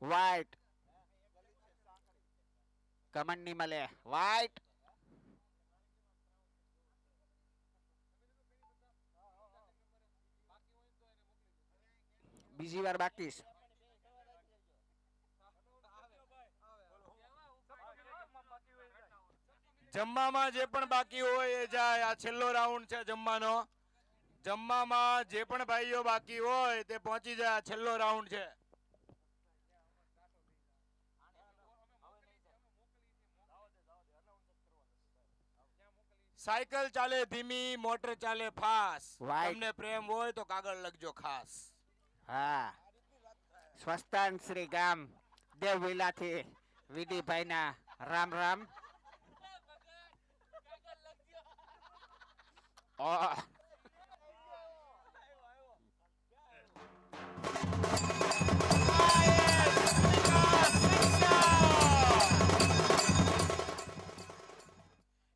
White come on ની મળે white બીજી વાર બાકી છે. જમવામાં જે પણ બાકી હોય એ જાય. આ છેલ્લો રાઉન્ડ છે જમવાનો. જમવામાં જે પણ ભાઈઓ બાકી હોય તે પહોંચી જાય. આ છેલ્લો રાઉન્ડ છે. સાયકલ ચાલે ધીમી, મોટર ચાલે ફાસ્ટ. વ્હાઈટ તમને પ્રેમ હોય તો કાગળ લખજો ખાસ. હા સ્વસ્થાન શ્રી ગામ દેવવિલાથી વિડીભાઈ ના રામ રામ. ઓ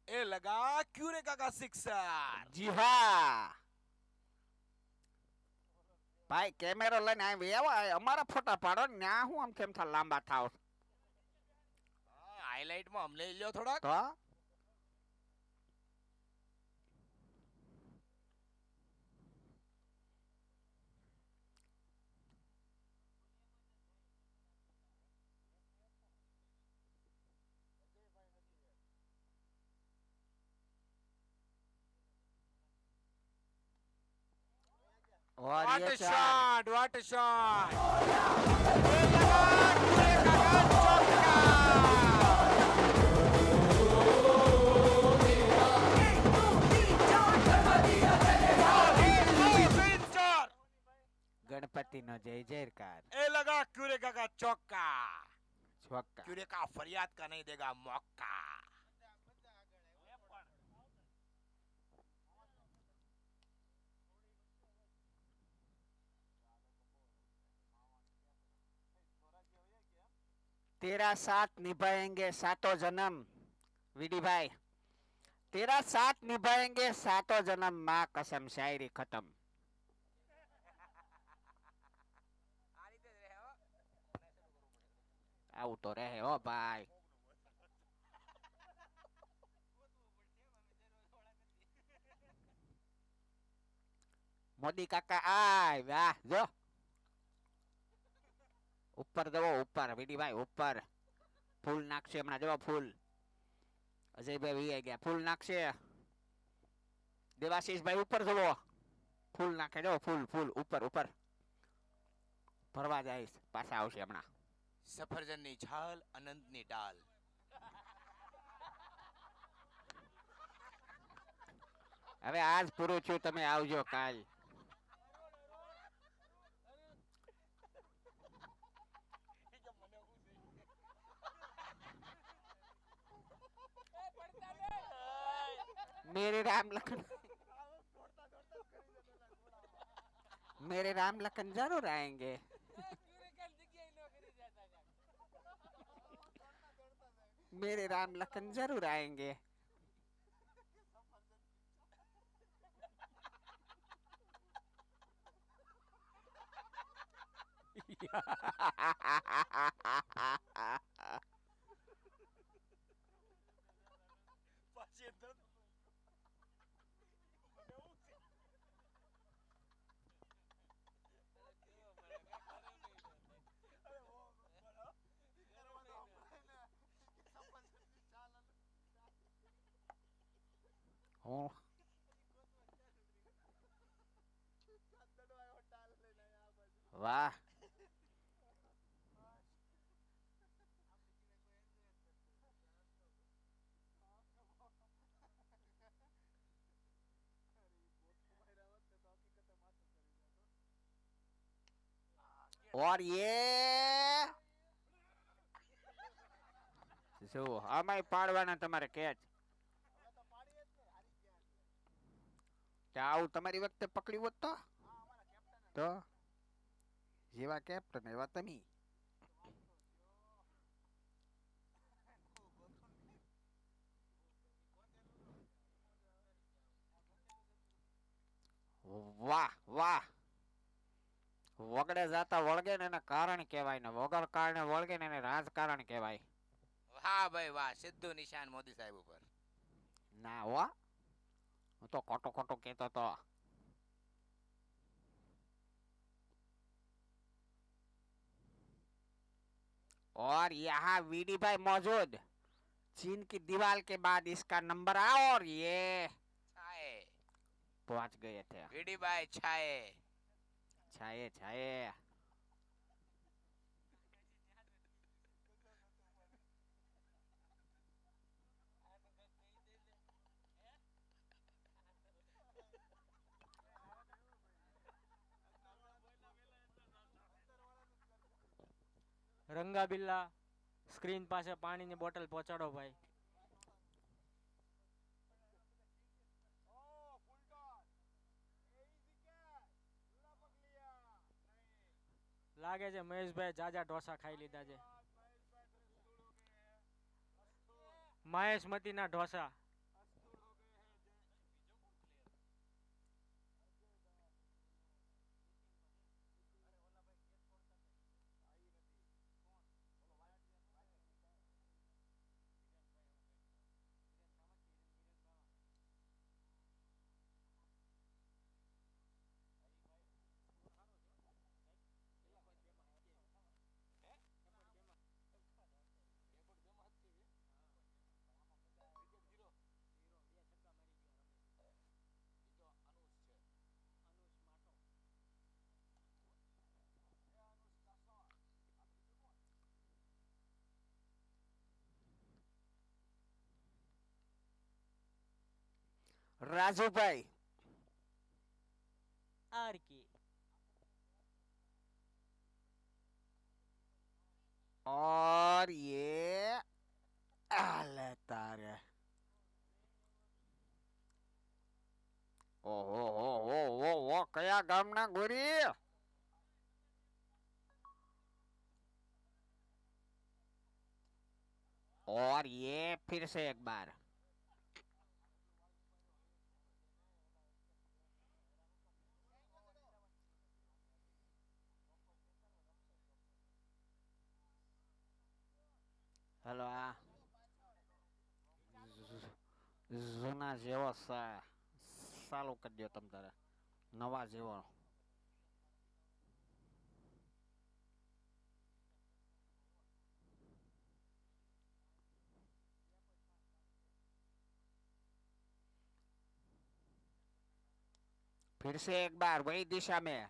એ લગા ક્યુરે કાકા સિક્સર. જી હા ભાઈ કેમેરો લઈને આવી આવો અમારા ફોટા પાડો ને ત્યાં હું આમ કેમ થા લાંબા થાવ હાઈલાઇટમાં અમને લ્યો થોડાક. તો और What ये a चार shot! What a shot! એ લગા ક્યુરે કાકા ચોક્કા. गणपति नो जय जयकार ए लगा क्यूरे का चौका. छक्का क्यूरे का फरियाद का नहीं देगा मौका. तेरा साथ निभाएंगे सातों जन्म विडी भाई तेरा साथ निभाएंगे सातों जन्म माँ कसम शायरी खत्म આવું તો રહે હો ભાઈ મોદી કાકા આય વાહ જો ઉપર જવો ઉપર વિડીભાઈ ઉપર ફૂલ નાખશે હમણાં જવો ફૂલ અજયભાઈ વી ગયા ફૂલ નાખશે દેવાશીષભાઈ ઉપર જવો ફૂલ નાખે જો ફૂલ ફૂલ ઉપર ઉપર ભરવા જાય પાછા આવશે હમણાં સફરજનની છાલ અનંતની ડાલ. હવે આજ પૂરું છું તમે આવજો કાલ मेरे राम लखन मेरे राम लखन जरूर आएंगे मेरे राम लखन जरूर आएंगे હું વાહ और ये શું આમાંય પાડવાના તમારે કેચ આવું તમારી વખતે પકડ્યું હોત તો જેવા કેપ્ટન એવા તમે વાહ વાહ વગડે જાતા વળગે ને એને કારણ કહેવાય ને વગર કારણે વળગે ને એને રાજકારણ કહેવાય. વાહ ભાઈ વાહ, સીધું નિશાન મોદી સાહેબ ઉપર. ના હો, હું તો ખોટું ખોટું કહેતો તો. और यहाँ वीडी भाई मौजूद, चीन की दीवार के बाद इसका नंबर आया और ये છાએ पहुंच गए थे. વીડીભાઈ છાએ. छाए छाए. રંગા બિલ્લા સ્ક્રીન પાસે પાણીની બોટલ પહોંચાડો ભાઈ. લાગે છે મહેશભાઈ જાજા ઢોસા ખાઈ લીધા છે. મહેશમતીના ઢોસા. राजू भाई આર કે और ये लेता रे. ઓહો કયા ગામના ગોરી? और ये फिर से एक बार. हेलो आ જૂના જેવો ચાલુ કરી દો તમ તારે નવા જેવો. फिर से एक बार वही दिशा में.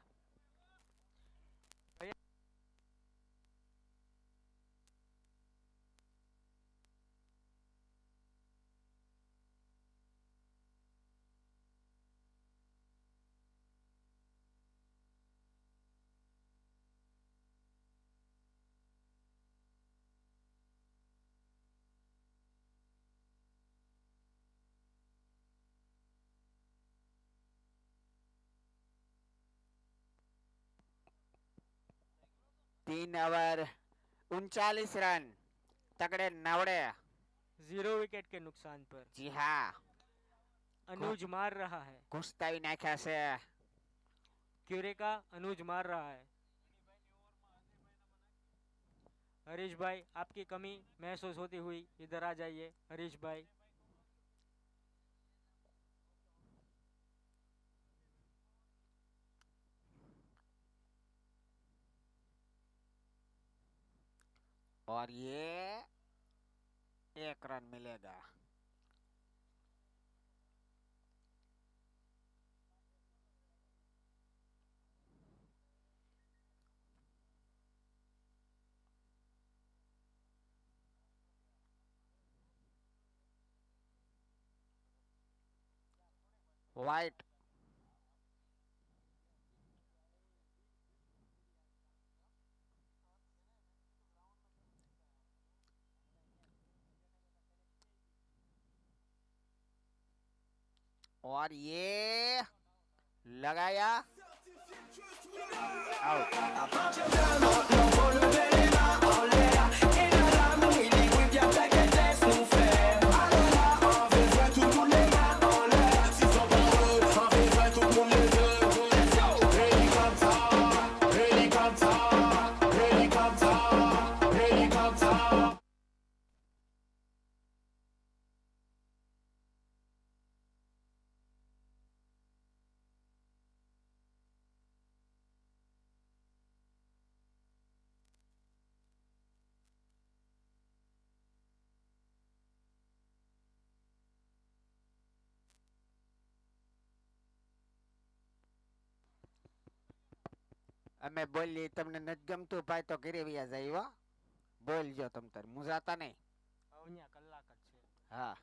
तीन ओवर 39 रन तगड़े नवड़े. 0 विकेट के नुकसान पर जी हाँ, अनुज मार रहा है. घुसताई नाख्या से. क्यूरेका अनुज मार रहा है. हरीश भाई आपकी कमी महसूस होती हुई इधर आ जाइए. हरीश भाई और ये 1 रन मिलेगा. वाइट. और ये लगाया आउट. અમે બોલીએ તમને નથી ગમતું ભાઈ તો ઘરે વ્યા જાય હો. બોલજો તમ તાર મુંજાતા નહીં. અહીંયા કલાક જ છે. હા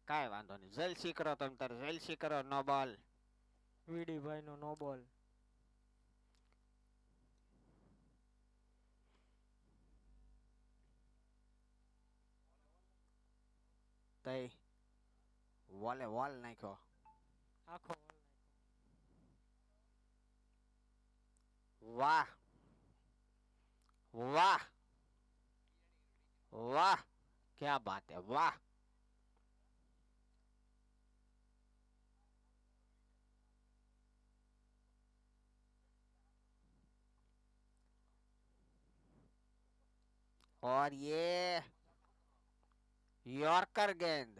કાંઈ વાંધો નહીં. જલસી કરો તમ તાર જલસી કરો. નો બોલ. વીડીભાઈ નો નો બોલ. તઈ વોલે વોલ નાખ્યો. આખો વાહ વાહ વાહ क्या बात है वाह. और ये यॉर्कर गेंद.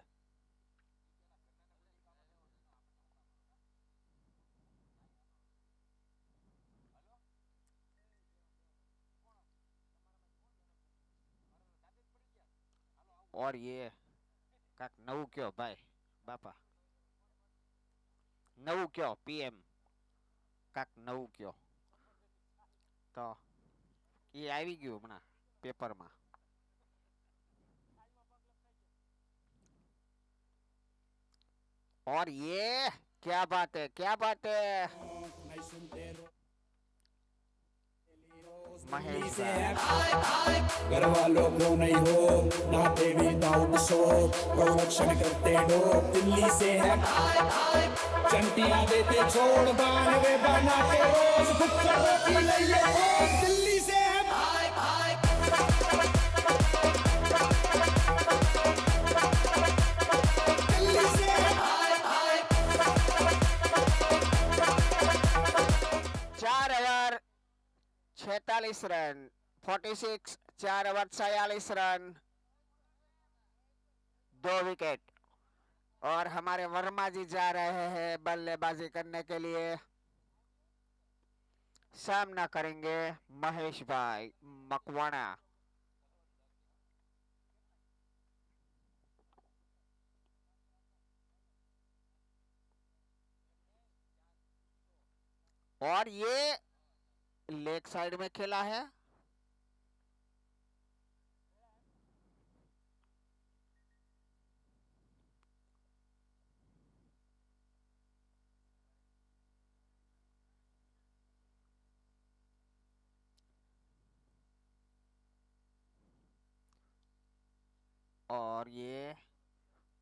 और ये કાક નવું કયો ભાઈ બાપા. નવું કયો પીએમ. કાક નવું કયો તો એ આવી ગયું હમણાં પેપરમાં. और ये क्या बात है क्या बात है. महेश भाई. घर वालों को नहीं हो नाते विदाउट सो प्रोडक्शन करते हो दिल्ली से है चंटियां देते छोड़ बानवे बना के रोज फुक्कर की लइए हो दिल्ली से है दिल्ली से है 4 over 46 run 46 4 over 46 run 2 wicket. और हमारे वर्मा जी जा रहे हैं बल्लेबाजी करने के लिए. सामना करेंगे महेश भाई मकवाना. और ये लेग साइड में खेला है. और ये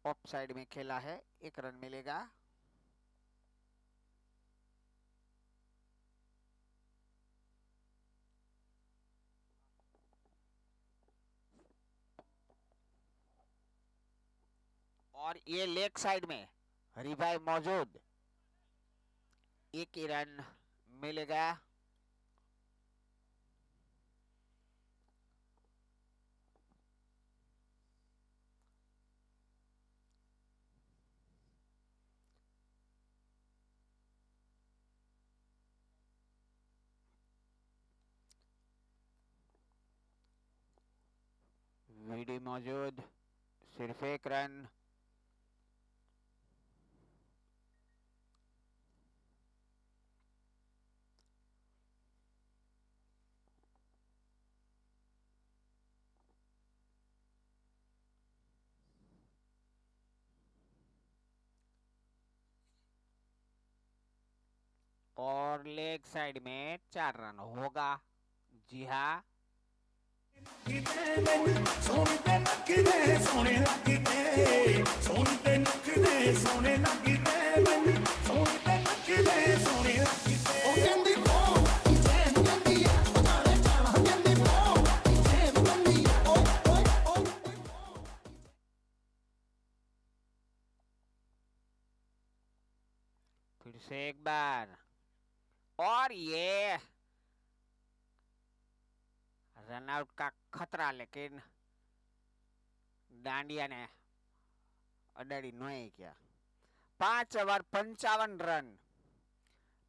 ऑफ साइड में खेला है. 1 रन मिलेगा. और ये लेग साइड में हरिभाई मौजूद. 1 ही रन मिलेगा. वीडी मौजूद. सिर्फ 1 रन. और लेग साइड में 4 रन होगा. जी हाँ. सोने ते नखरे सोने लगते सोने ते नखरे सोने लगते सोने ते नखरे सोने लगते ओ कहंदी ओ जैन कहंदी जाने जाना कहंदी ओ जैन कहंदी ओ फिर से एक बार. और ये रनआउट का खतरा. लेकिन डांडिया ने अडाड़ी नहीं किया. 5 ओवर 55 रन.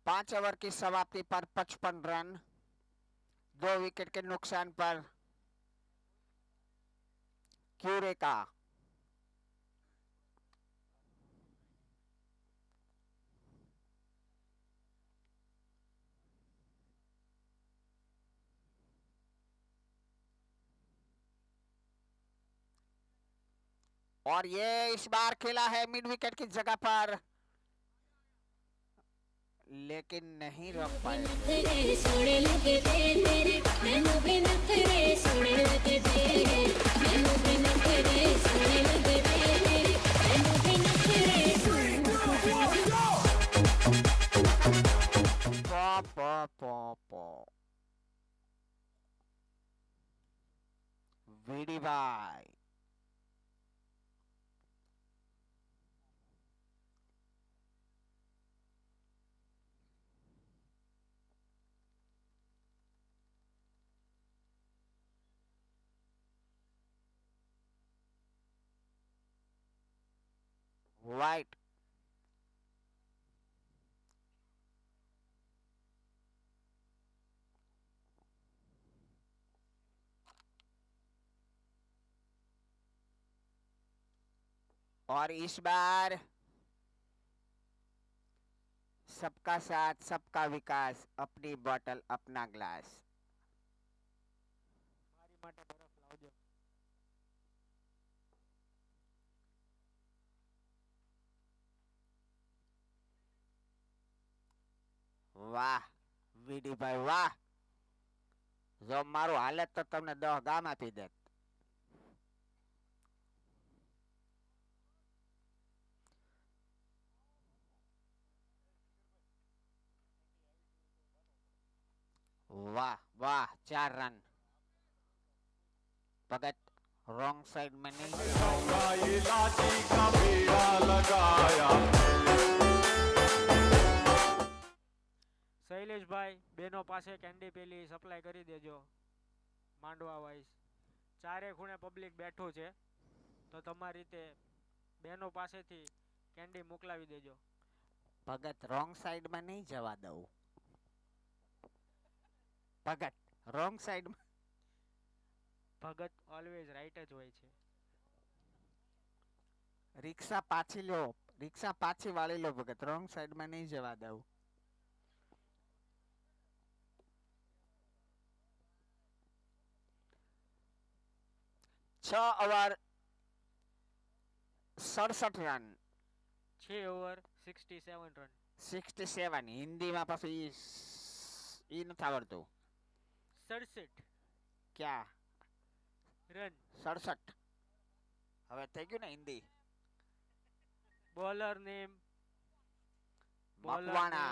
5 ओवर की समाप्ति पर 55 रन 2 विकेट के नुकसान पर क्यूरे का और ये इस बार खेला है मिड विकेट की जगह पर, लेकिन नहीं रोक पाए। नखरे सोने लगते तेरे, मैनू भी नखरे सोने लगते मैनू भी नखरे सोने लगते तेरे, मैनू भी नखरे सोने लगते। पो वीडी भाई वाइट। और इस बार सबका साथ सबका विकास, अपनी बोतल अपना ग्लास। મારી માટે બરફ લાવજો. વાહ વીડી ભાઈ વાહ, જો મારું હાલત તો તમને 10 ગામ આપી દેત. वाह वाह 4 रन। भगत रॉन्ग साइड में नहीं। इलायची का पेड़ा लगाया। શૈલેષભાઈ બેનો પાસે કેન્ડી પેલી સપ્લાય કરી દેજો માંડવા વાઇઝ. ચારે ખૂણે પબ્લિક બેઠું છે તો તમારી રીતે બેનો પાસેથી કેન્ડી મોકલાવી દેજો. भगत रॉन्ग साइड में नहीं जवा दऊ। भगत रॉन्ग साइड में। ભગત ઓલવેઝ રાઈટ જ હોય છે. रिक्शा पाछी लो, रिक्शा पाछी वाली लो भगत, रॉन्ग साइड में नहीं जवा दऊ। छह over 67 run, 6 over 67 run. 67 Hindi में पास ई નથી આવડતું. 67 क्या રન. 67 હવે થઈ ગયું ને હિન્દી. બોલર નેમ મકવાણા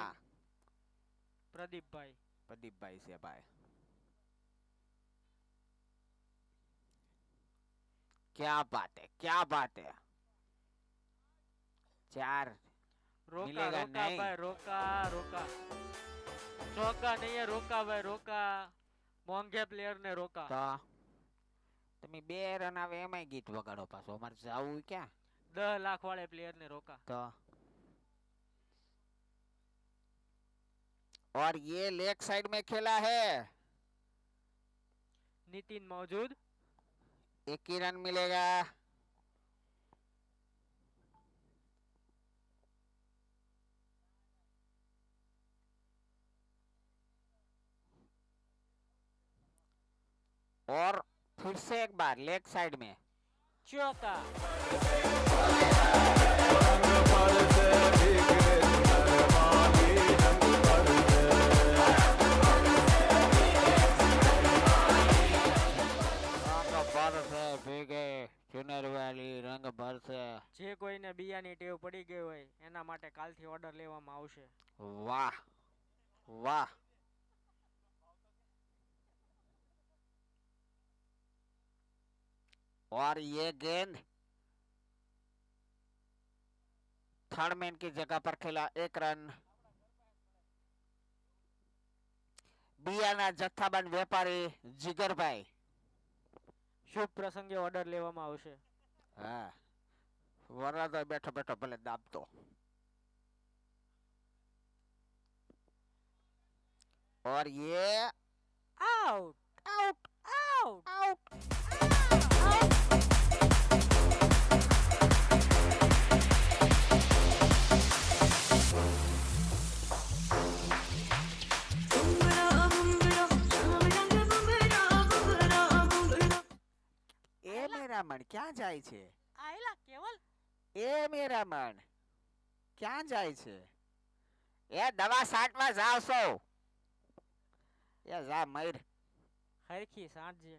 પ્રદીપભાઈ. પ્રદીપભાઈ છે ભાઈ. क्या बात है, क्या बात है। 4 રોકા मिलेगा રોકા नहीं। ભાઈ રોકા રોકા. ચોકા નહીં હે, રોકા ભાઈ રોકા. મોંઘે પ્લેયર ને રોકા. તો તમે 2 રન આવે એમાંય ગીત વગાડો પાછો, અમારે જાવું ક્યાં? 10 લાખ વાળે પ્લેયર ને રોકા. तो और ये लेग साइड में खेला है, नितिन मौजूद. 1 ही रन मिलेगा। और फिर से एक बार लेग साइड में ચોકા. ચુનર વાલી રંગ ભરશે. જે કોઈને બિયાની ટેવ પડી ગઈ હોય એના માટે કાલથી ઓર્ડર લેવામાં આવશે. वाह वाह। और ये गेंद थर्ड मैन की जगह पर खेला, 1 रन। बियाना जत्थाबंद व्यापारी जिगरभाई। શુભ પ્રસંગે ઓર્ડર લેવામાં આવશે. हाँ वरना तो बैठो बैठो भले दाब तो। और ये આઉટ आउट આઉટ आउट। એ મેરા મન ક્યાં જાય છે? આ એલા કેવલ એ મેરા મન ક્યાં જાય છે? એ દવા છાંટવા જાવ છો? એ જા મર. હરખી સાંજે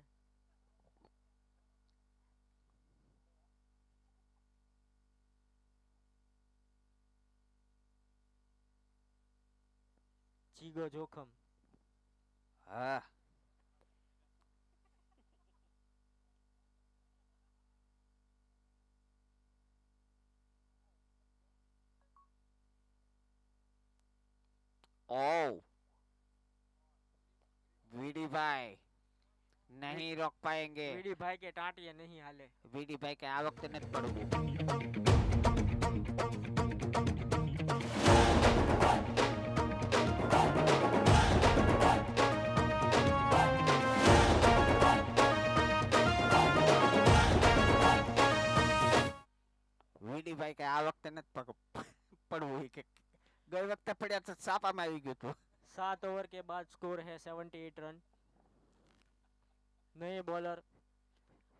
જીગો જોખમ હા. ओ वीडी भाई नहीं रोक पाएंगे. વીડી ભાઈ કે ટાંટીએ નહીં હાલે. વીડી ભાઈ કે આ વખતે નથી પડવું. વીડી ભાઈ કે આ વખતે નથી પડવું. ઈ કે ગઈ વખતે પડ્યા તો છાપામાં આવી ગયું હતું. 7 ओवर के बाद स्कोर है 78 रन. नए बॉलर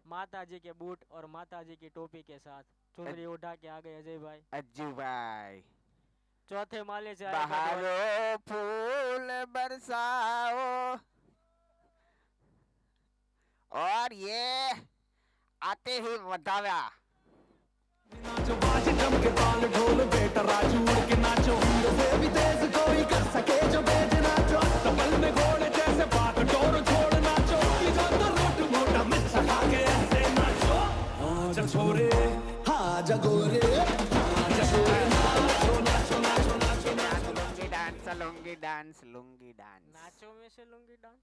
माताजी के बूट और माताजी की टोपी के साथ चुनरी उठा के आ गए अजय भाई. अज्जूभाई चौथे माले से आएगा बॉल. बहारो फूल बरसाओ और ये आते ही वधाव्या. नाचो बाज जम के ताल ढोल बेटा राजू उड़ के नाचो से भी तेज कोई कर सके जो बेज नाचो तबल में घोड़े जैसे बात डोर छोड़ नाचो जो तो रोट मोटा मिर्च खा के ऐसे नाचो हाँ जगोरे हाँ जगोरे हाँ जगोरे नाचो नाचो नाचो नाचो नाचो lungi dance lungi dance lungi dance. नाचो में से लुंगी डांस.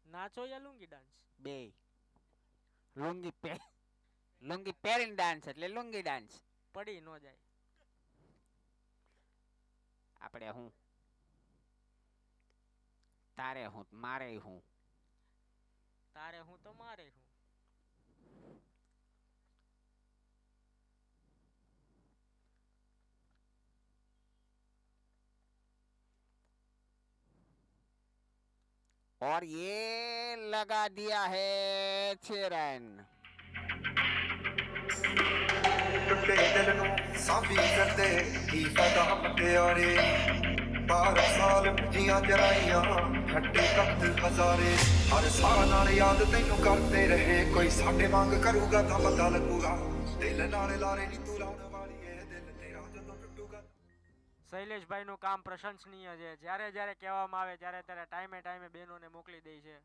नाचो या लुंगी डांस. બે લુંગી પહેરીને ડાન્સ એટલે લુંગી ડાન્સ. પડી નો જાય. આપણે હું તારે હું મારે હું તારે હું તો મારે હું. और ये लगा दिया है 6 रन. ਟੁੱਟੇ ਦਿਲ ਨੂੰ ਸਾਂਭੀ ਕਰਦੇ ਕੀ ਫਾਇਦਾ ਮਟਿਆਰੇ 12 ਸਾਲ ਜੀਆਂ ਜਰਾਈਆਂ ਖੱਟੇ ਕੱਟ ਹਜ਼ਾਰੇ ਹਰ ਸਾਹ ਨਾਲ ਯਾਦ ਤੈਨੂੰ ਕਰਦੇ ਰਹੇ ਕੋਈ ਸਾਡੇ ਵਾਂਗ ਕਰੂਗਾ ਤਾਂ ਪਤਾ ਲੱਗੂਗਾ ਦਿਲ ਨਾਲ ਲਾਰੇ ਨੀ ਤੂੰ ਲਾਉਣ ਵਾਲੀ ਏ ਦਿਲ ਤੇਰਾ ਜਦੋਂ ਟੁੱਟੂਗਾ. શૈલેષભાઈ નું કામ પ્રશંસનીય છે. જ્યારે જ્યારે કહેવામાં આવે ત્યારે ત્યારે ટાઈમે ટાઈમે બહેનોને મોકલી દે છે.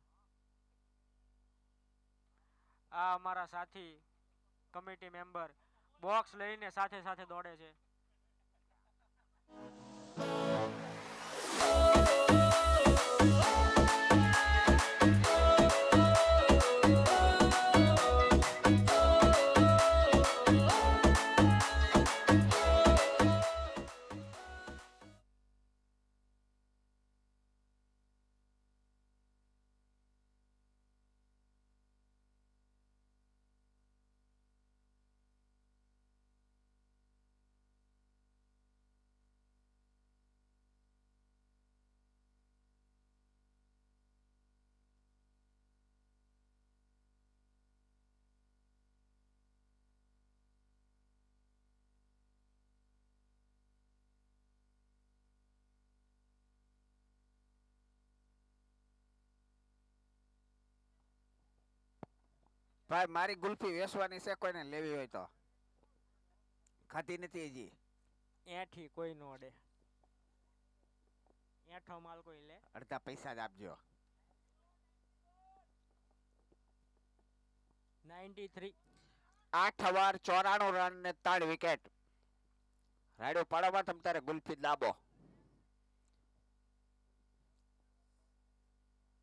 આ અમારા સાથી કમિટી મેમ્બર બોક્સ લઈને સાથે સાથે દોડે છે. ભાઈ મારી ગુલ્ફી વેચવાની છે, કોઈને લેવી હોય તો. ખાધી નથી હજી. એઠી કોઈ નો અડે. એઠો માલ કોઈ લે. અડધા પૈસા જ આપજો. 93. 8 ઓવર 94 રન ને 3 વિકેટ. રાડ્યો પાડોમાં તમ તારે ગુલ્ફી દાબો.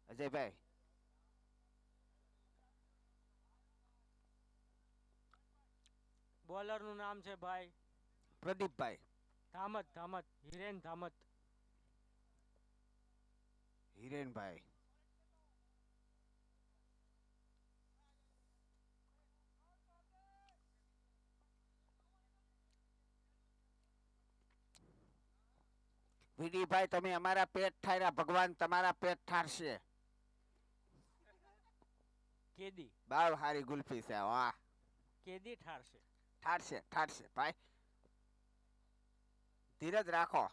અજયભાઈ બોલર નું નામ છે ભાઈ પ્રદીપભાઈ ધામત હિરેન ધામત. હિરેનભાઈ વિડીભાઈ તમે અમારા પેટ ઠાર્યા, ભગવાન તમારા પેટ ઠારશે. કેદી બાવ હારી ગુલ્ફી છે. વાહ કેદી ઠારશે. ઠારશે ભાઈ, ધીરજ રાખો.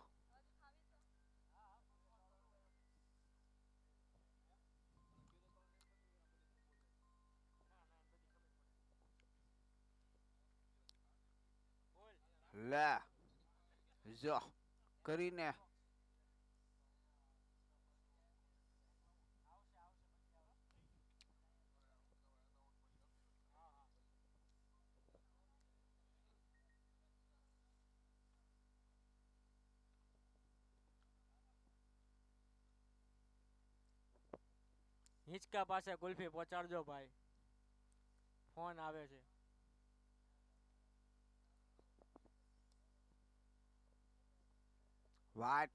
લે જો કરીને હિંચકા પાસે કુલ્ફી પહોંચાડજો ભાઈ, ફોન આવે છે. વાટ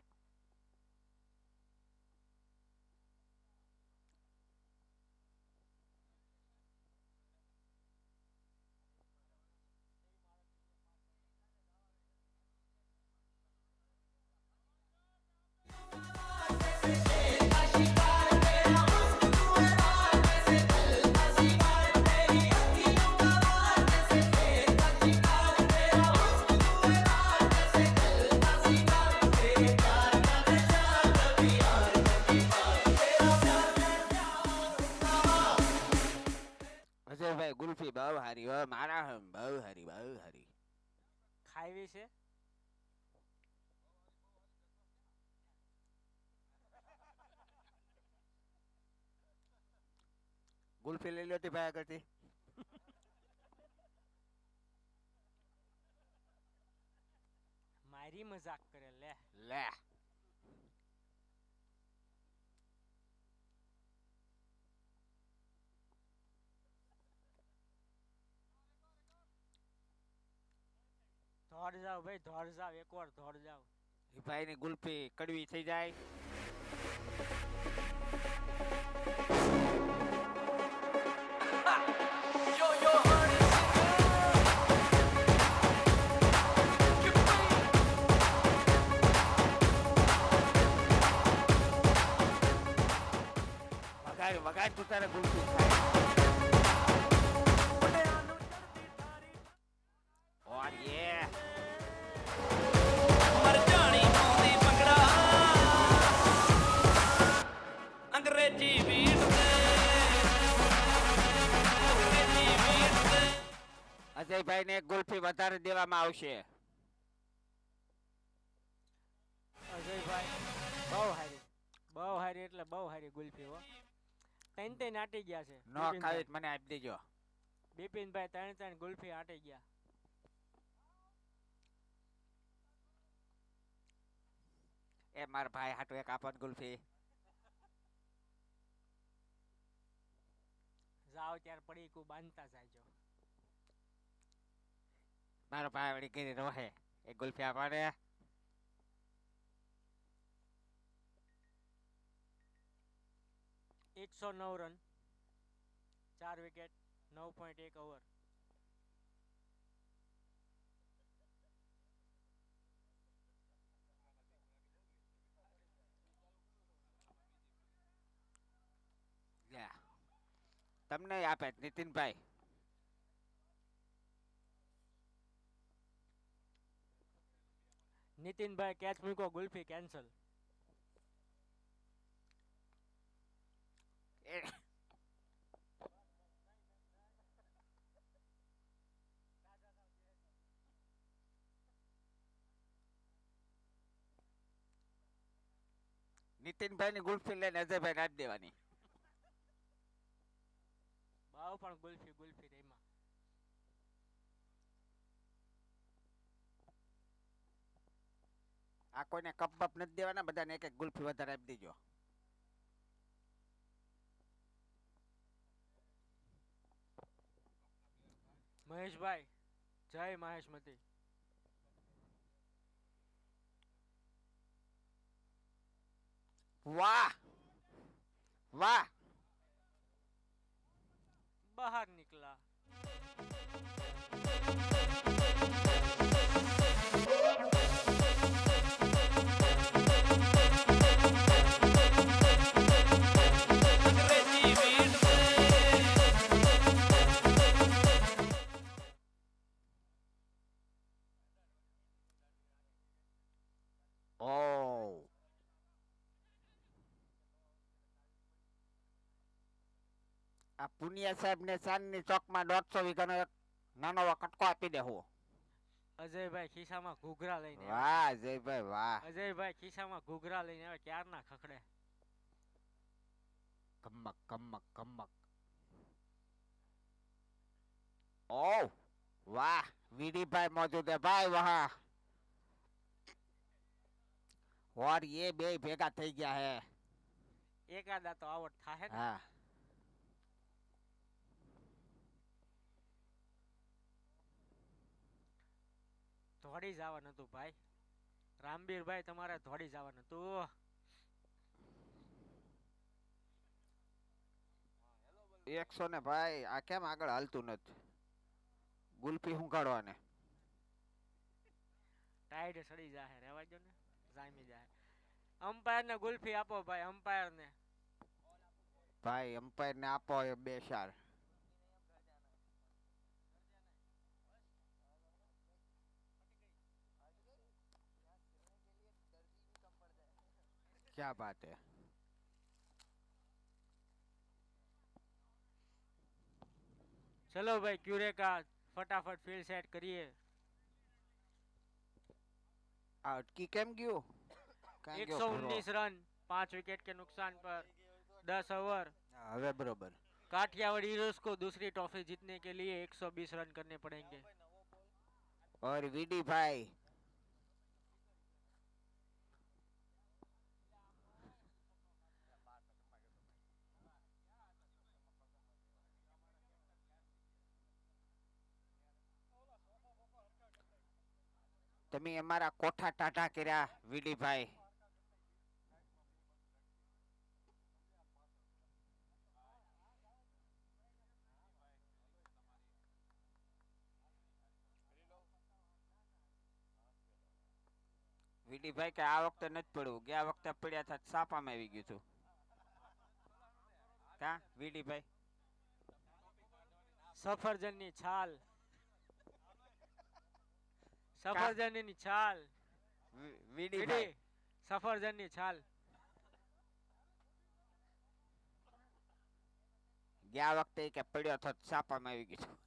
અજયભાઈ ગુલ્ફી બહુ હારી હો મારા હમ બહુ હારી. ખાવી છે. ગુલ્ફી લઈ લો તી ભાઈ આગળથી. મારી મજાક કરે લે. લે ધોડ જાવ ભાઈ, ધોડ જાવ, એકવાર ધોડ જાવ. એ ભાઈની ગુલ્ફી કડવી થઈ જાય. વગાડ તું તારે ગુલ્ફી ખાય. ઓર યે ਮਰਜਾਣੀ ਪਾਉਂਦੀ ਭੰਗੜਾ ਅੰਗਰੇਜ਼ੀ ਬੀਟ ਤੇ ਅੰਗਰੇਜ਼ੀ ਬੀਟ ਤੇ અજયભાઈ ને એક ગુલ્ફી વધારે દેવામાં આવશે. અજયભાઈ બહુ હારી એટલે બહુ હારી ગુલ્ફી હો. ત્રણ આટી ગયા છે. નો ખાવી મને આપી દેજો. બિપિનભાઈ ત્રણ ગુલ્ફી આટી ગયા. એ માર ભાઈ હાટુ એક આપત ગુલ્ફી. જાઓ ત્યાર પડી કુ બાંધતા જાયજો. મારો ભાઈ વળી કરી રોહે એક ગુલ્ફી આપવાને. 109 રન, 4 વિકેટ, 9.1 ઓવર. તમને આપે નીતિનભાઈ. નીતિનભાઈ કેચ મૂકો, ગુલ્ફી કેન્સલ. નીતિનભાઈ ની ગુલ્ફી લઈને અજયભાઈ નાખ દેવાની. બાવ પણ ગુલ્ફી રેમાં. આ કોઈને કપ બપ નથી દેવાના, બધાને એક એક ગુલ્ફી વધારે આપી દેજો. મહેશભાઈ, જય મહેશમતી. વાહ વાહ, બહાર નીકળા. ਅੰਗਰੇਜ਼ੀ ਬੀਟ ਤੇ આ પુનિયા સાહેબ ને ચાંદની ચોકમાં 150 વીઘાનો એક નાનો એવો કટકો આપી દેવો. અજયભાઈ ખિસ્સામાં ઘૂઘરા લઈને આવ્યા. વાહ અજયભાઈ વાહ. અજયભાઈ ખિસ્સામાં ઘૂઘરા લઈને આવે ક્યારના ખખડે. કમક કમક કમક. ओ वाह वीडी भाई मौजूद है भाई वहाँ. और ये बे भेगा થઈ ગયા है. એકાદા તો આવડ થાહે ને. हाँ ધોડી જવાનું હતું ભાઈ. રામબીરભાઈ તમારે ધોડી જવાનું હતું. 100 ને ભાઈ આ કેમ આગળ હાલતું નથી. ગુલ્ફી હું કાઢવાને. ટાઈડ સડી જાહે રેવા દો ને. જામી જાહે. અમ્પાયર ને ગુલ્ફી આપો ભાઈ અમ્પાયર ને. ભાઈ એમ્પાયર ને આપો એ 2 4. क्या बात है. ચલો ભાઈ ક્યુરેકા ફટાફટ ફીલ્ડ સેટ કરીએ. આ અટકી કેમ ગયો. કાંઈ ગયો ભૂરો. 119 रन 5 विकेट के नुकसान पर 10 ओवर. હા, હવે બરોબર. काठियावाड़ हीरोज को दूसरी ट्रॉफी जीतने के लिए 120 रन करने पड़ेंगे. और वीडी भाई તમે અમારા કોઠા ટાટા કર્યા વીડી ભાઈ. વીડી ભાઈ કે આ વખતે નથી પડવું. ગયા વખતે પડ્યા હતા છાપામાં આવી ગયું હતું. કા વીડી ભાઈ. સફરજનની છાલ. સફરજનની છાલ. વીડી ભાઈ વીડી, સફરજનની છાલ. ગયા વખતે કે પડ્યો હતો છાપામાં આવી ગયું હતું.